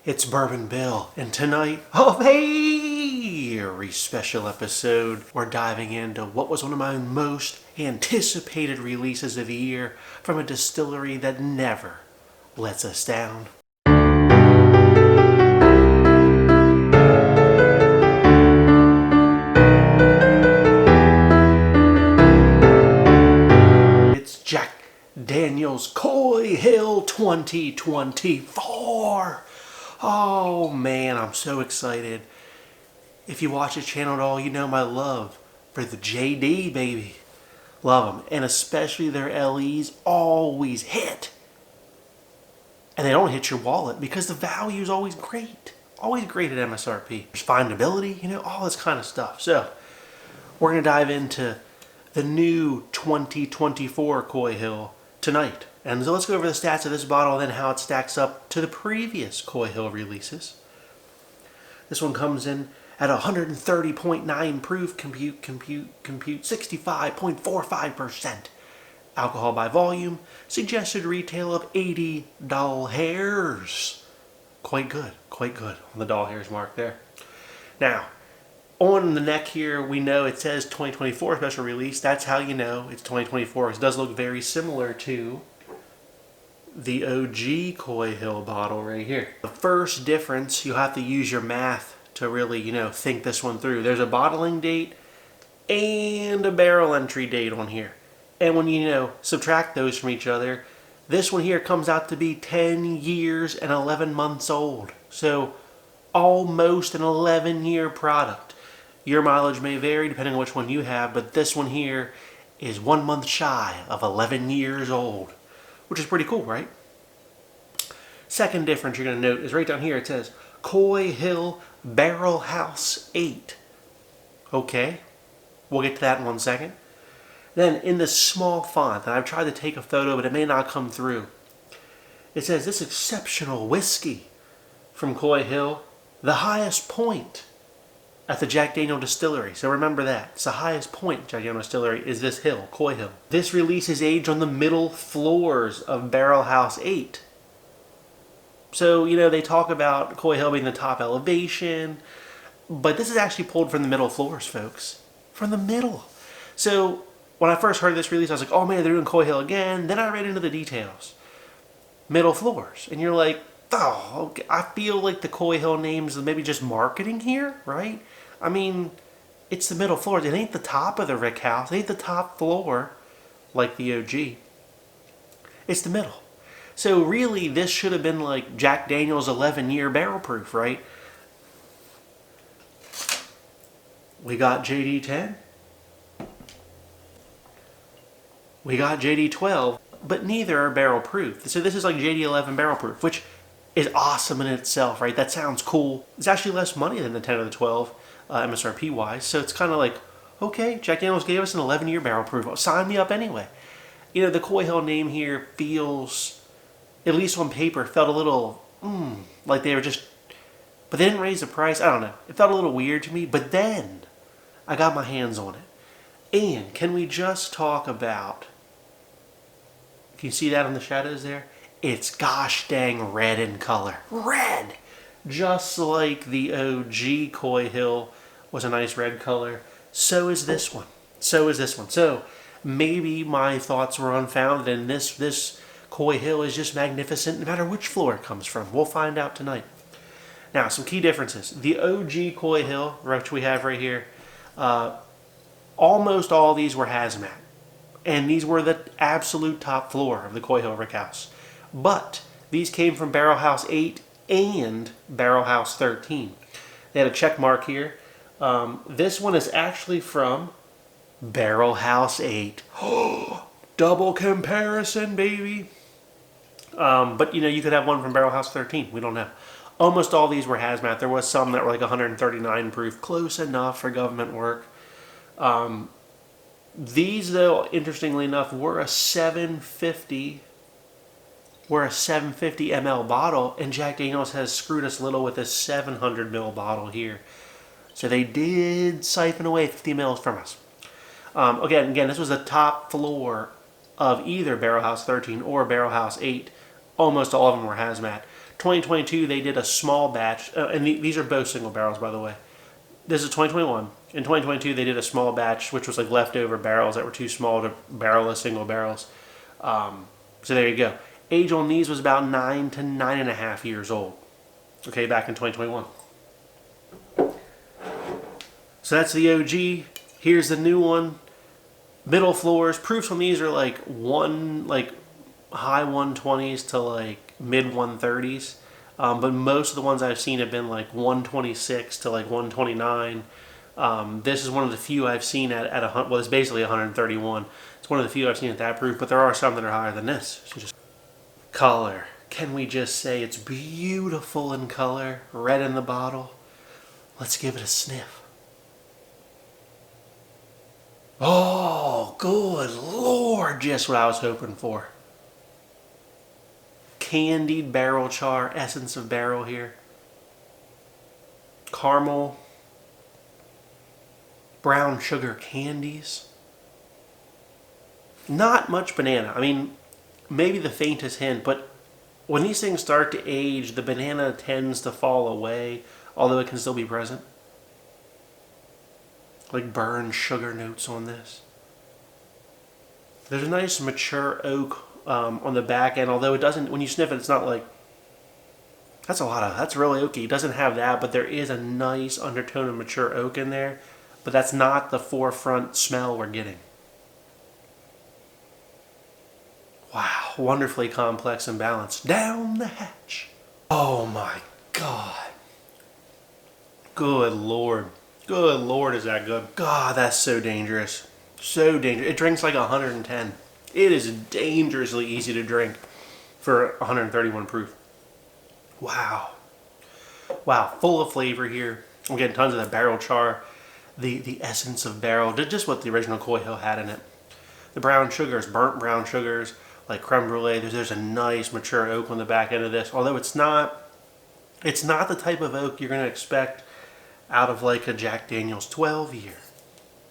It's Bourbon Bill, and tonight, a very special episode. We're diving into what was one of my most anticipated releases of the year from a distillery that never lets us down. It's Jack Daniels Coy Hill 2024. Oh man, I'm so excited. If you watch this channel at all, you know my love for the JD, baby. Love them. And especially their LEs always hit. And they don't hit your wallet because the value is always great. Always great at MSRP. There's findability, all this kind of stuff. So, we're going to dive into the new 2024 Coy Hill tonight. And so let's go over the stats of this bottle and then how it stacks up to the previous Coy Hill releases. This one comes in at 130.9 proof, compute 65.45% alcohol by volume, suggested retail of $80. Quite good on the doll hairs mark there. Now, on the neck here, we know it says 2024 special release. That's how you know it's 2024. It does look very similar to the OG Coy Hill bottle right here. The first difference, you have to use your math to really, think this one through. There's a bottling date and a barrel entry date on here. And when you, subtract those from each other, this one here comes out to be 10 years and 11 months old. So almost an 11-year product. Your mileage may vary depending on which one you have, but this one here is 1 month shy of 11 years old, which is pretty cool, right? Second difference you're going to note is right down here. It says Coy Hill Barrelhouse 8. Okay, we'll get to that in 1 second. Then in this small font, and I've tried to take a photo, but it may not come through. It says this exceptional whiskey from Coy Hill, the highest point at the Jack Daniels Distillery. So remember that. It's the highest point Jack Daniels Distillery is this hill, Coy Hill. This release is aged on the middle floors of Barrelhouse 8. So, they talk about Coy Hill being the top elevation, but this is actually pulled from the middle floors, folks. From the middle. So, when I first heard this release, I was like, oh man, they're doing Coy Hill again. Then I read into the details. Middle floors. And you're like, oh, okay. I feel like the Coy Hill names maybe just marketing here, right? I mean, it's the middle floors. It ain't the top of the Rick House. It ain't the top floor like the OG. It's the middle. So really, this should have been like Jack Daniels 11-year barrel proof, right? We got JD 10. We got JD 12, but neither are barrel proof. So this is like JD 11 barrel proof, which is awesome in itself, right? That sounds cool. It's actually less money than the 10 or the 12 MSRP wise. So it's kind of like, okay, Jack Daniels gave us an 11-year barrel proof. Sign me up anyway. The Coy Hill name here feels, at least on paper, felt a little, like they were just, but they didn't raise the price. I don't know. It felt a little weird to me, but then I got my hands on it. And can we just talk about, can you see that in the shadows there? It's gosh dang red in color. Red! Just like the OG Coy Hill was a nice red color, so is this one. So maybe my thoughts were unfounded and this Coy Hill is just magnificent no matter which floor it comes from. We'll find out tonight. Now, some key differences. The OG Coy Hill, which we have right here, almost all these were hazmat. And these were the absolute top floor of the Coy Hill Rick House. But these came from Barrelhouse 8 and Barrelhouse 13. They had a check mark here. This one is actually from Barrelhouse 8. Double comparison, baby. But you could have one from Barrelhouse 13. We don't know. Almost all these were hazmat. There was some that were like 139 proof. Close enough for government work. These, though, interestingly enough, were a 750 ml bottle, and Jack Daniels has screwed us a little with this 700 ml bottle here. So they did siphon away 50 mils from us. Again, this was the top floor of either Barrelhouse 13 or Barrelhouse 8. Almost all of them were hazmat. 2022, they did a small batch, and these are both single barrels, by the way. This is 2021. In 2022, they did a small batch, which was like leftover barrels that were too small to barrel as single barrels. So there you go. Age on these was about 9 to 9.5 years old. Okay, back in 2021. So that's the OG. Here's the new one. Middle floors. Proofs on these are like high 120s to like mid 130s. But most of the ones I've seen have been like 126 to like 129. This is one of the few I've seen at well, it's basically 131. It's one of the few I've seen at that proof, but there are some that are higher than this. So just color. Can we just say it's beautiful in color? Red in the bottle. Let's give it a sniff. Oh, good Lord, just what I was hoping for. Candied barrel char, essence of barrel here. Caramel. Brown sugar candies. Not much banana. I mean, maybe the faintest hint, but when these things start to age, the banana tends to fall away, although it can still be present. Like burned sugar notes on this. There's a nice mature oak on the back end, although it doesn't, when you sniff it, it's not like, that's really oaky. It doesn't have that, but there is a nice undertone of mature oak in there, but that's not the forefront smell we're getting. Wow, wonderfully complex and balanced. Down the hatch. Oh my God. Good Lord. Good Lord, is that good. God, that's so dangerous. So dangerous. It drinks like 110. It is dangerously easy to drink for 131 proof. Wow. Wow, full of flavor here. I'm getting tons of that barrel char. The essence of barrel, just what the original Coy Hill had in it. The brown sugars, burnt brown sugars, like creme brulee. There's a nice mature oak on the back end of this. Although it's not the type of oak you're going to expect out of like a Jack Daniels 12 year.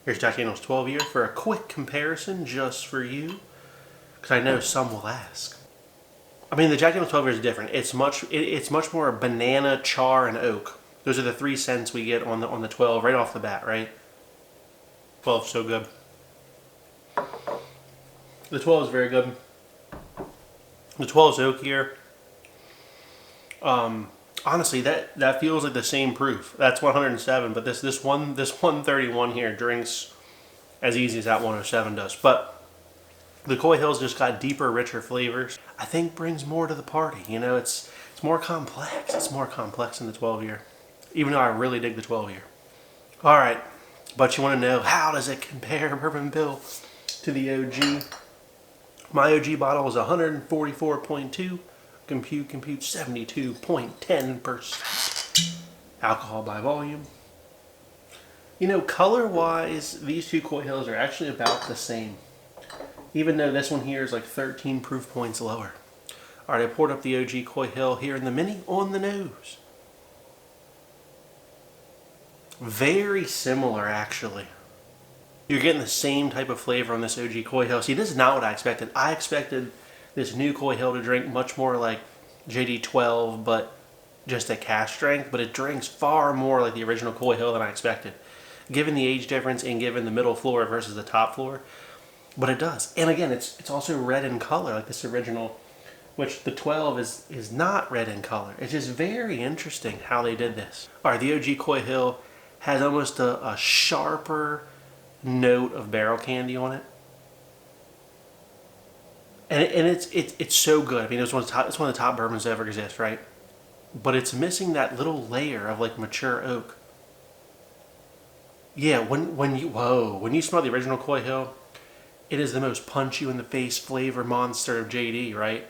Here's Jack Daniels 12 year for a quick comparison just for you, because I know some will ask. I mean, the Jack Daniels 12 year is different. It's much more banana, char, and oak. Those are the 3 scents we get on the 12 right off the bat, right? 12 is so good. The 12 is very good. The 12 is oakier. Honestly, that feels like the same proof. That's 107, but this 131 here drinks as easy as that 107 does. But the Coy Hill's just got deeper, richer flavors. I think brings more to the party. You know, it's more complex. It's more complex than the 12 year. Even though I really dig the 12 year. All right, but you want to know, how does it compare, Bourbon Bill, to the OG? My OG bottle was 144.2. Compute 72.10% alcohol by volume. You know, color-wise, these two Coy Hills are actually about the same. Even though this one here is like 13 proof points lower. All right, I poured up the OG Coy Hill here in the mini on the nose. Very similar, actually. You're getting the same type of flavor on this OG Coy Hill. See, this is not what I expected. I expected this new Coy Hill to drink much more like JD12, but just at cask strength. But it drinks far more like the original Coy Hill than I expected, given the age difference and given the middle floor versus the top floor. But it does. And again, it's also red in color, like this original, which the 12 is not red in color. It's just very interesting how they did this. All right, the OG Coy Hill has almost a sharper note of barrel candy on it. And it's so good. I mean, it's one of the top bourbons that ever exist, right? But it's missing that little layer of like mature oak. Yeah, when you smell the original Coy Hill, it is the most punch you in the face flavor monster of JD, right?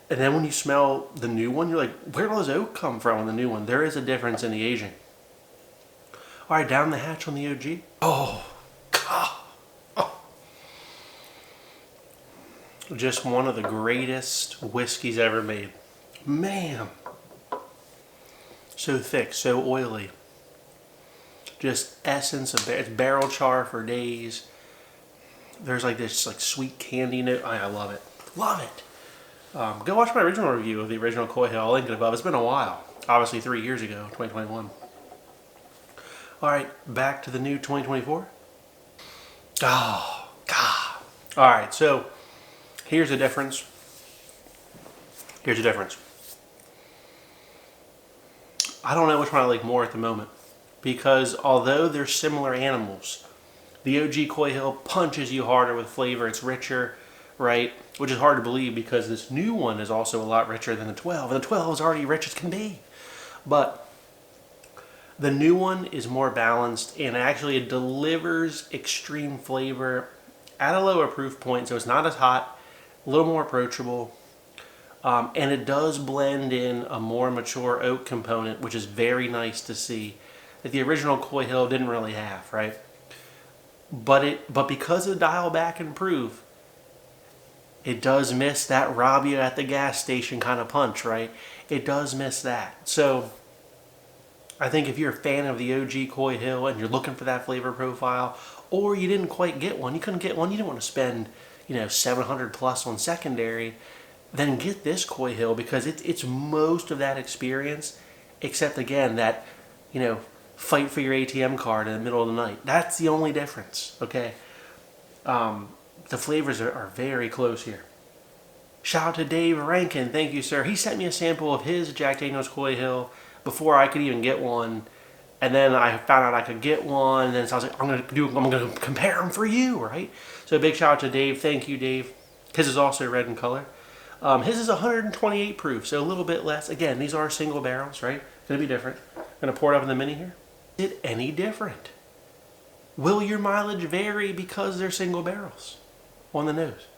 And then when you smell the new one, you're like, where does oak come from in the new one? There is a difference in the aging. All right, down the hatch on the OG. Oh, God. Oh. Just one of the greatest whiskeys ever made. Man. So thick, so oily. Just essence of it's barrel char for days. There's like this like sweet candy note. I love it. Love it. Go watch my original review of the original Coy Hill. I'll link it above. It's been a while. Obviously 3 years ago, 2021. Alright, back to the new 2024. Oh, God. Alright, so here's the difference. Here's the difference. I don't know which one I like more at the moment. Because although they're similar animals, the OG Coy Hill punches you harder with flavor. It's richer, right? Which is hard to believe because this new one is also a lot richer than the 12. And the 12 is already rich as can be. But the new one is more balanced and actually it delivers extreme flavor at a lower proof point. So it's not as hot, a little more approachable. And it does blend in a more mature oak component, which is very nice to see. That the original Coy Hill didn't really have, right? But because of the dial back and proof, it does miss that rob you at the gas station kind of punch, right? It does miss that. So I think if you're a fan of the OG Coy Hill and you're looking for that flavor profile, or you didn't quite get one, you couldn't get one, you didn't want to spend, $700 plus on secondary, then get this Coy Hill because it's most of that experience, except again that, fight for your ATM card in the middle of the night. That's the only difference, okay? The flavors are very close here. Shout out to Dave Rankin. Thank you, sir. He sent me a sample of his Jack Daniels Coy Hill before I could even get one. And then I found out I could get one. And then so I was like, I'm gonna compare them for you, right? So big shout out to Dave. Thank you, Dave. His is also red in color. His is 128 proof, so a little bit less. Again, these are single barrels, right? Gonna be different. Gonna pour it up in the mini here. Is it any different? Will your mileage vary because they're single barrels on the nose?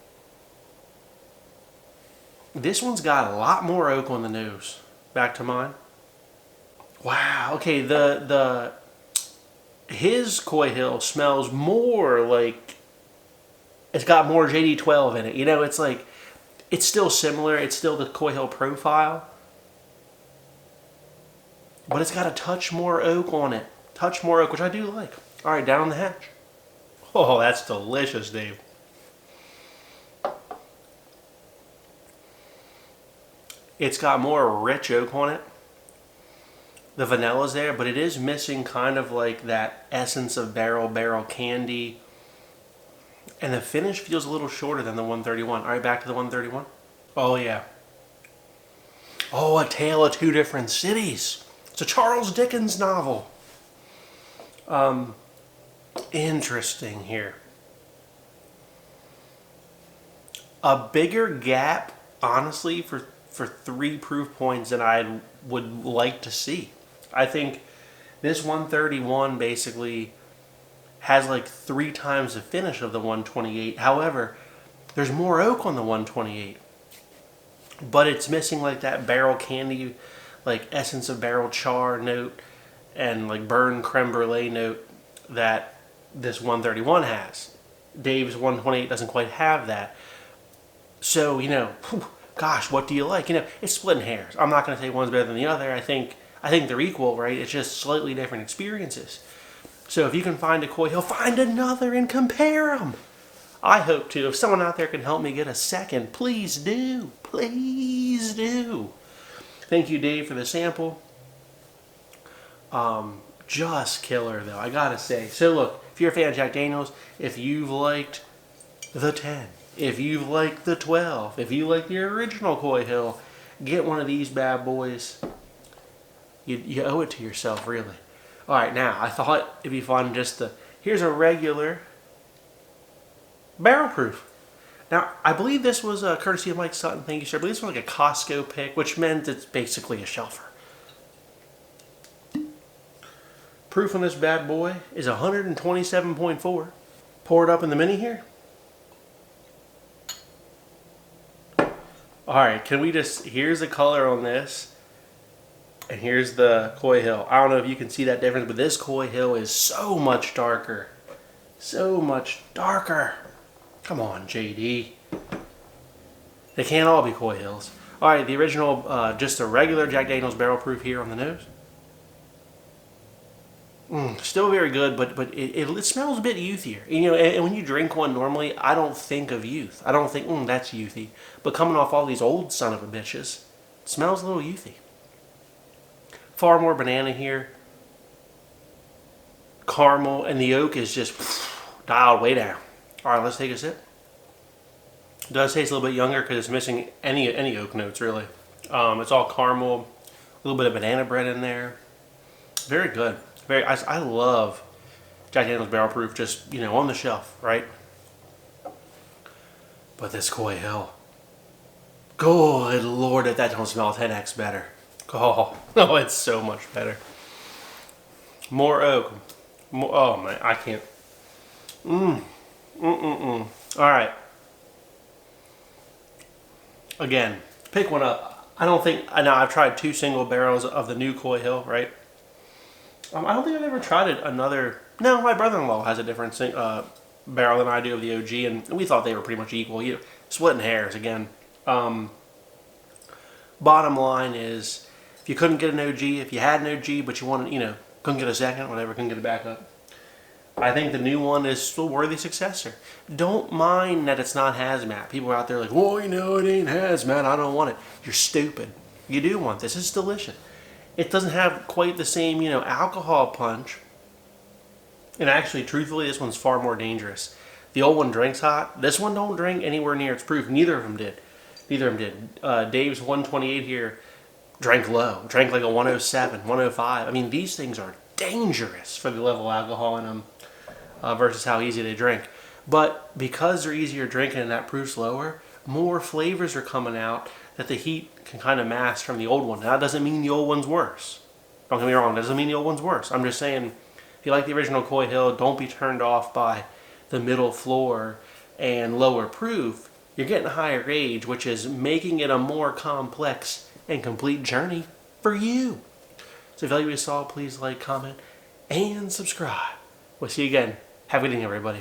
This one's got a lot more oak on the nose. Back to mine. Wow. Okay, his Coy Hill smells more like it's got more JD12 in it. It's like it's still similar. It's still the Coy Hill profile. But it's got a touch more oak on it. Touch more oak, which I do like. All right, down the hatch. Oh, that's delicious, Dave. It's got more rich oak on it. The vanilla's there, but it is missing kind of like that essence of barrel candy. And the finish feels a little shorter than the 131. All right, back to the 131. Oh, yeah. Oh, A Tale of Two Different Cities. It's a Charles Dickens novel. Interesting here. A bigger gap, honestly, for 3 proof points than I would like to see. I think this 131 basically has like 3 times the finish of the 128. However, there's more oak on the 128. But it's missing like that barrel candy, like essence of barrel char note and like burned creme brulee note that this 131 has. Dave's 128 doesn't quite have that. So, gosh, what do you like? It's splitting hairs. I'm not going to say one's better than the other. I think they're equal, right? It's just slightly different experiences. So if you can find a Coy Hill, find another and compare them. I hope to. If someone out there can help me get a second, please do. Please do. Thank you, Dave, for the sample. Just killer, though, I gotta say. So look, if you're a fan of Jack Daniels, if you've liked the 10, if you've liked the 12, if you like the original Coy Hill, get one of these bad boys. You owe it to yourself, really. All right, now, I thought it'd be fun just to... Here's a regular barrel proof. Now, I believe this was a courtesy of Mike Sutton. Thank you, sir. I believe this was like a Costco pick, which meant it's basically a shelfer. Proof on this bad boy is 127.4. Pour it up in the mini here. Alright, can we just... Here's the color on this. And here's the Coy Hill. I don't know if you can see that difference, but this Coy Hill is so much darker. So much darker. Come on, JD. They can't all be Coy Hills. Alright, the original, just a regular Jack Daniels barrel proof here on the nose. Still very good, but it smells a bit youthier. And when you drink one normally, I don't think of youth. I don't think, that's youthy. But coming off all these old son of a bitches, it smells a little youthy. Far more banana here. Caramel, and the oak is just dialed way down. All right, let's take a sip. It does taste a little bit younger because it's missing any oak notes, really. It's all caramel, a little bit of banana bread in there. Very good. I love Jack Daniels Barrel Proof, just, on the shelf, right? But this Coy Hill, good Lord, if that don't smell 10x better. Oh, it's so much better. More oak. Oh, man, I can't. All right. Again, pick one up. I know I've tried 2 single barrels of the new Coy Hill, right? I don't think I've ever tried another. No, my brother-in-law has a different barrel than I do of the OG, and we thought they were pretty much equal. Splitting hairs again. Bottom line is, if you couldn't get an OG, if you had an OG, but you wanted, couldn't get a second, whatever, couldn't get a backup, I think the new one is still worthy successor. Don't mind that it's not hazmat. People are out there like, well, it ain't hazmat, I don't want it. You're stupid. You do want this. It's delicious. It doesn't have quite the same, alcohol punch. And actually, truthfully, this one's far more dangerous. The old one drinks hot. This one don't drink anywhere near its proof. Neither of them did. Dave's 128 here drank low. Drank like a 107, 105. I mean, these things are dangerous for the level of alcohol in them versus how easy they drink. But because they're easier drinking and that proof's lower, more flavors are coming out that the heat can kind of mask from the old one. Now, that doesn't mean the old one's worse. Don't get me wrong, that doesn't mean the old one's worse. I'm just saying, if you like the original Coy Hill, don't be turned off by the middle floor and lower proof. You're getting a higher age, which is making it a more complex and complete journey for you. So if you like what you saw, please like, comment, and subscribe. We'll see you again. Have a good evening, everybody.